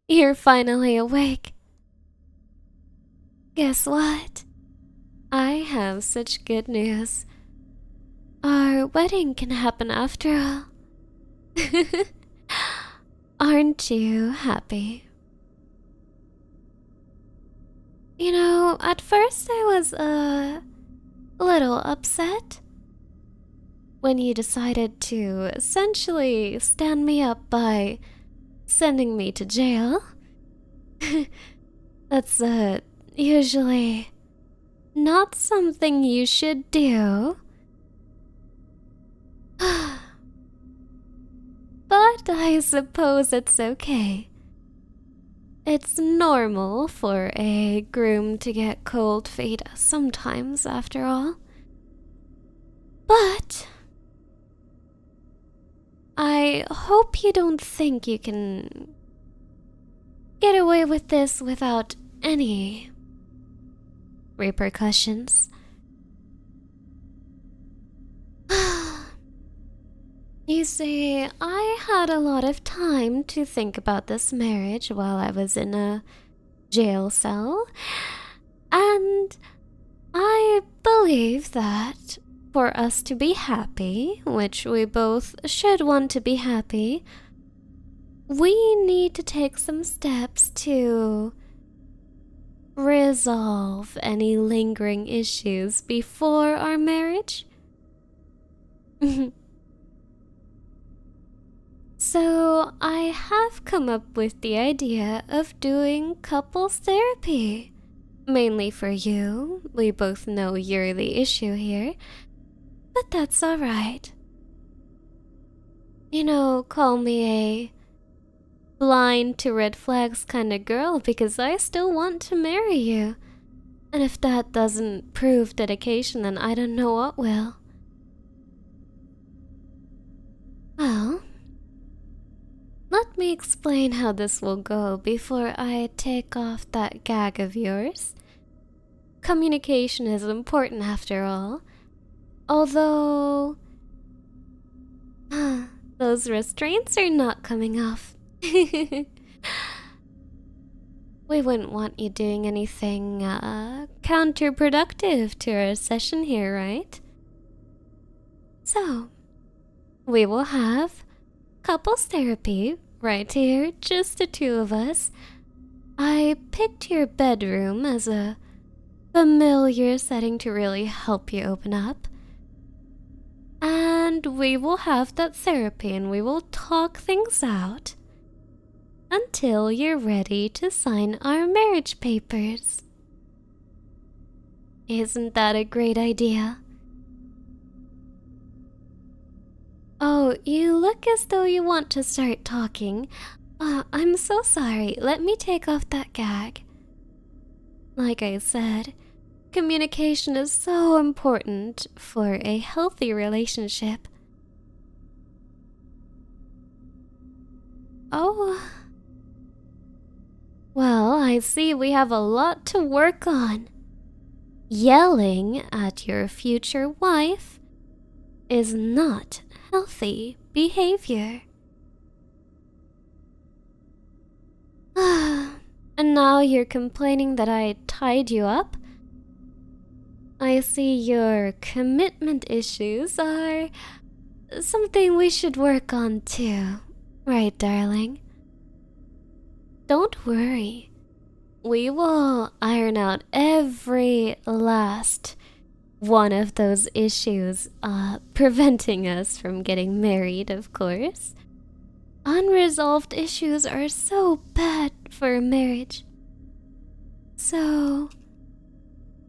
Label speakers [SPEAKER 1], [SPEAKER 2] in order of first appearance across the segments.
[SPEAKER 1] You're finally awake. Guess what? I have such good news. Our wedding can happen after all. Aren't you happy? You know, at first I was a little upset when you decided to essentially stand me up by sending me to jail. That's usually not something you should do. But I suppose it's okay. It's normal for a groom to get cold feet sometimes, after all. But I hope you don't think you can get away with this without any repercussions. You see, I had a lot of time to think about this marriage while I was in a jail cell, and I believe that for us to be happy, which we both should want to be happy, we need to take some steps to resolve any lingering issues before our marriage. So, I have come up with the idea of doing couples therapy. Mainly for you. We both know you're the issue here. But that's alright. You know, call me a blind to red flags kind of girl because I still want to marry you. And if that doesn't prove dedication, then I don't know what will. Well, let me explain how this will go before I take off that gag of yours. Communication is important after all. Although, those restraints are not coming off. We wouldn't want you doing anything counterproductive to our session here, right? So, we will have couples therapy right here, just the two of us. I picked your bedroom as a familiar setting to really help you open up. And we will have that therapy and we will talk things out until you're ready to sign our marriage papers. Isn't that a great idea? Oh, you look as though you want to start talking. I'm so sorry. Let me take off that gag. Like I said, communication is so important for a healthy relationship. Oh. Well, I see we have a lot to work on. Yelling at your future wife is not healthy behavior. And now you're complaining that I tied you up? I see your commitment issues are something we should work on too, right, darling? Don't worry. We will iron out every last one of those issues, preventing us from getting married, of course. Unresolved issues are so bad for a marriage. So,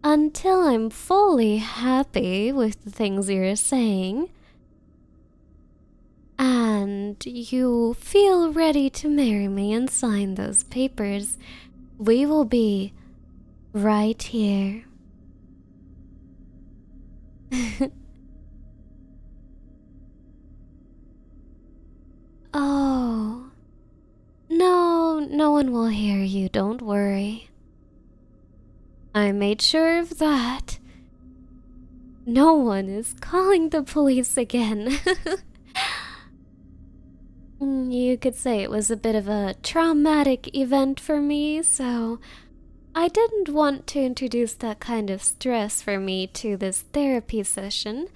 [SPEAKER 1] until I'm fully happy with the things you're saying, and you feel ready to marry me and sign those papers, we will be right here. Oh, no one will hear you, don't worry. I made sure of that. No one is calling the police again. You could say it was a bit of a traumatic event for me, so I didn't want to introduce that kind of stress for me to this therapy session.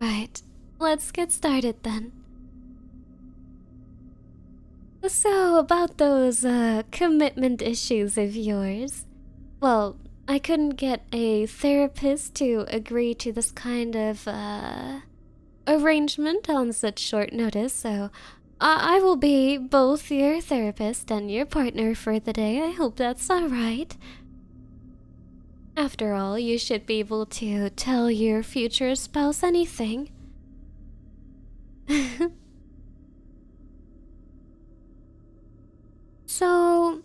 [SPEAKER 1] Right, let's get started then. So, about those commitment issues of yours. Well, I couldn't get a therapist to agree to this kind of arrangement on such short notice, so I will be both your therapist and your partner for the day. I hope that's alright. After all, you should be able to tell your future spouse anything. So,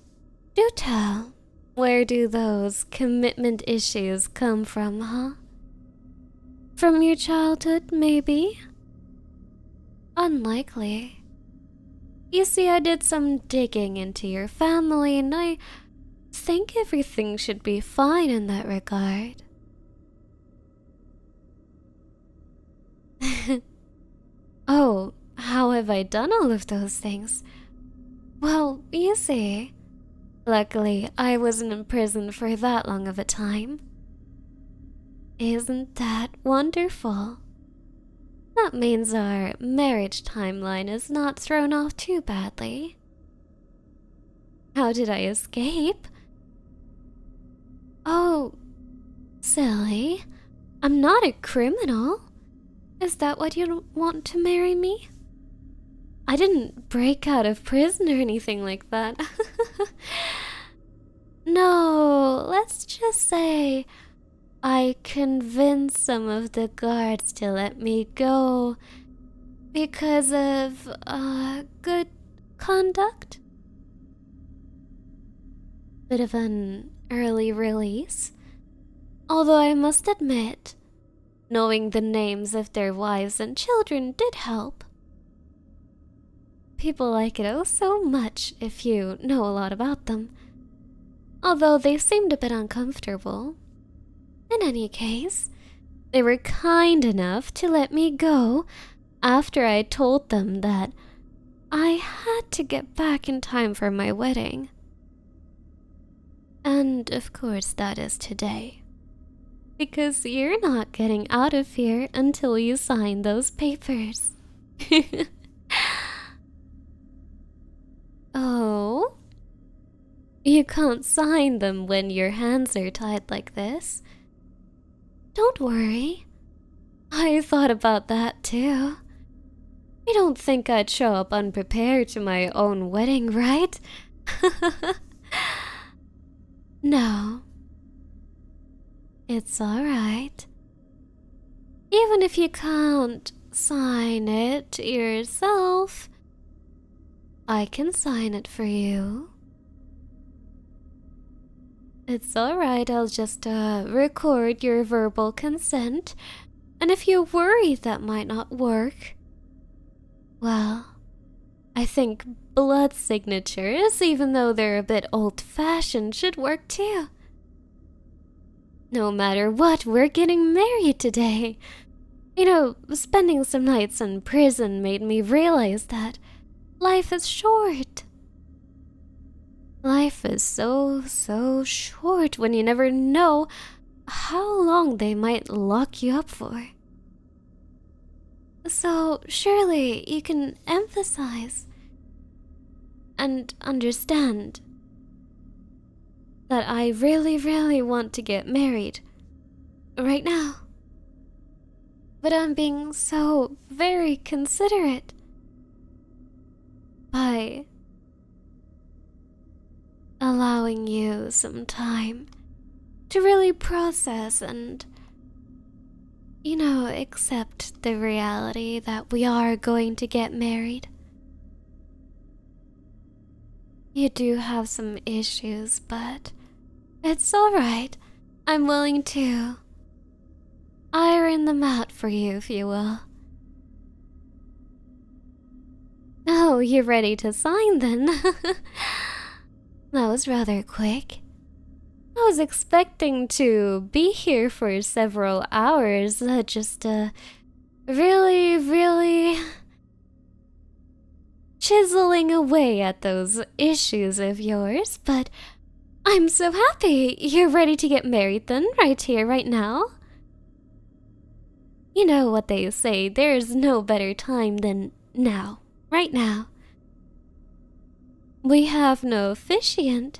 [SPEAKER 1] do tell, where do those commitment issues come from, huh? From your childhood, maybe? Unlikely. You see, I did some digging into your family, and I think everything should be fine in that regard. Oh, how have I done all of those things? Well, you see, luckily I wasn't in prison for that long of a time. Isn't that wonderful? That means our marriage timeline is not thrown off too badly. How did I escape? Oh, silly. I'm not a criminal. Is that why you want to marry me? I didn't break out of prison or anything like that. No, let's just say I convinced some of the guards to let me go because of, good conduct. Bit of an early release. Although I must admit, knowing the names of their wives and children did help. People like it oh so much if you know a lot about them, although they seemed a bit uncomfortable. In any case, they were kind enough to let me go after I told them that I had to get back in time for my wedding. And of course that is today. Because you're not getting out of here until you sign those papers. Oh? You can't sign them when your hands are tied like this. Don't worry. I thought about that too. You don't think I'd show up unprepared to my own wedding, right? No. It's alright. Even if you can't sign it yourself, I can sign it for you. It's alright, I'll just record your verbal consent, and if you worry that might not work, well, I think blood signatures, even though they're a bit old-fashioned, should work too. No matter what, we're getting married today. You know, spending some nights in prison made me realize that life is short. Life is so short when you never know how long they might lock you up for. So surely you can emphasize and understand that I really want to get married right now. But I'm being so very considerate by allowing you some time to really process and, you know, accept the reality that we are going to get married. You do have some issues, but it's alright. I'm willing to iron them out for you, if you will. Oh, you're ready to sign then? That was rather quick. I was expecting to be here for several hours, just really chiseling away at those issues of yours, but I'm so happy you're ready to get married then, right here, right now. You know what they say, there's no better time than now, right now. We have no officiant,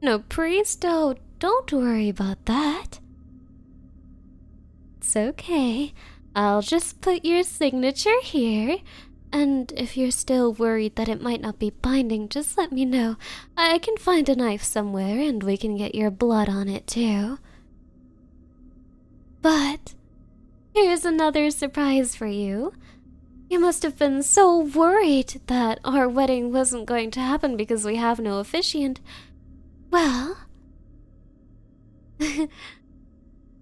[SPEAKER 1] no priest. Oh, don't worry about that. It's okay. I'll just put your signature here. And if you're still worried that it might not be binding, just let me know. I can find a knife somewhere and we can get your blood on it too. But here's another surprise for you. You must have been so worried that our wedding wasn't going to happen because we have no officiant. Well,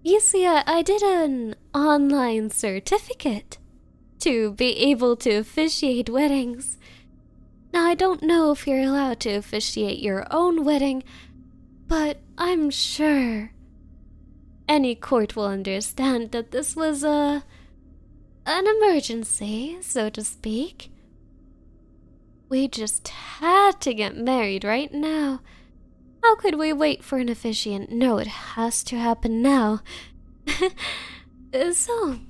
[SPEAKER 1] you see, I did an online certificate to be able to officiate weddings. Now, I don't know if you're allowed to officiate your own wedding, but I'm sure any court will understand that this was an emergency, so to speak. We just had to get married right now. How could we wait for an officiant? No, it has to happen now. So,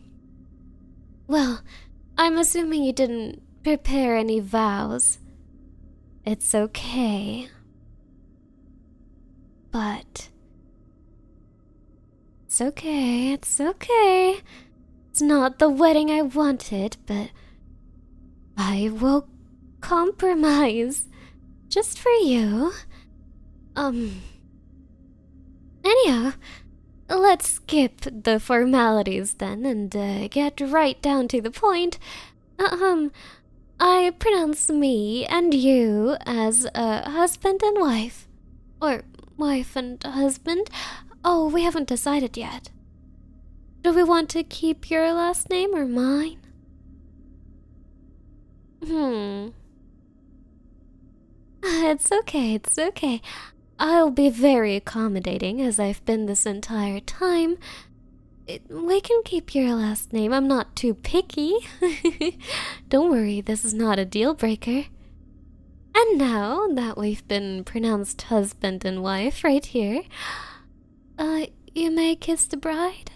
[SPEAKER 1] well, I'm assuming you didn't prepare any vows. It's okay. But it's okay, it's okay. It's not the wedding I wanted, but I will compromise just for you. Anyhow, let's skip the formalities then and get right down to the point. I pronounce me and you as husband and wife. Or wife and husband. Oh, we haven't decided yet. Do we want to keep your last name or mine? It's okay, it's okay. I'll be very accommodating as I've been this entire time. We can keep your last name. I'm not too picky. Don't worry, this is not a deal breaker. And now that we've been pronounced husband and wife right here, you may kiss the bride.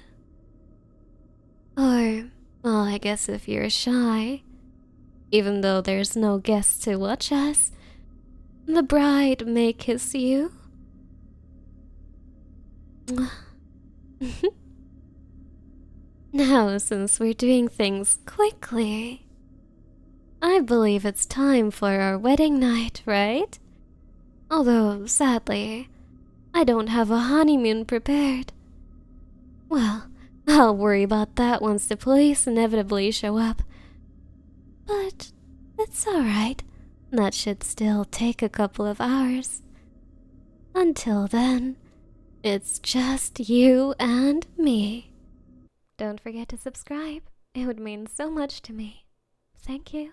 [SPEAKER 1] Or, well, I guess if you're shy, even though there's no guests to watch us, the bride may kiss you. Now, since we're doing things quickly, I believe it's time for our wedding night, right? Although, sadly, I don't have a honeymoon prepared. Well, I'll worry about that once the police inevitably show up. But it's alright. That should still take a couple of hours. Until then, it's just you and me. Don't forget to subscribe. It would mean so much to me. Thank you.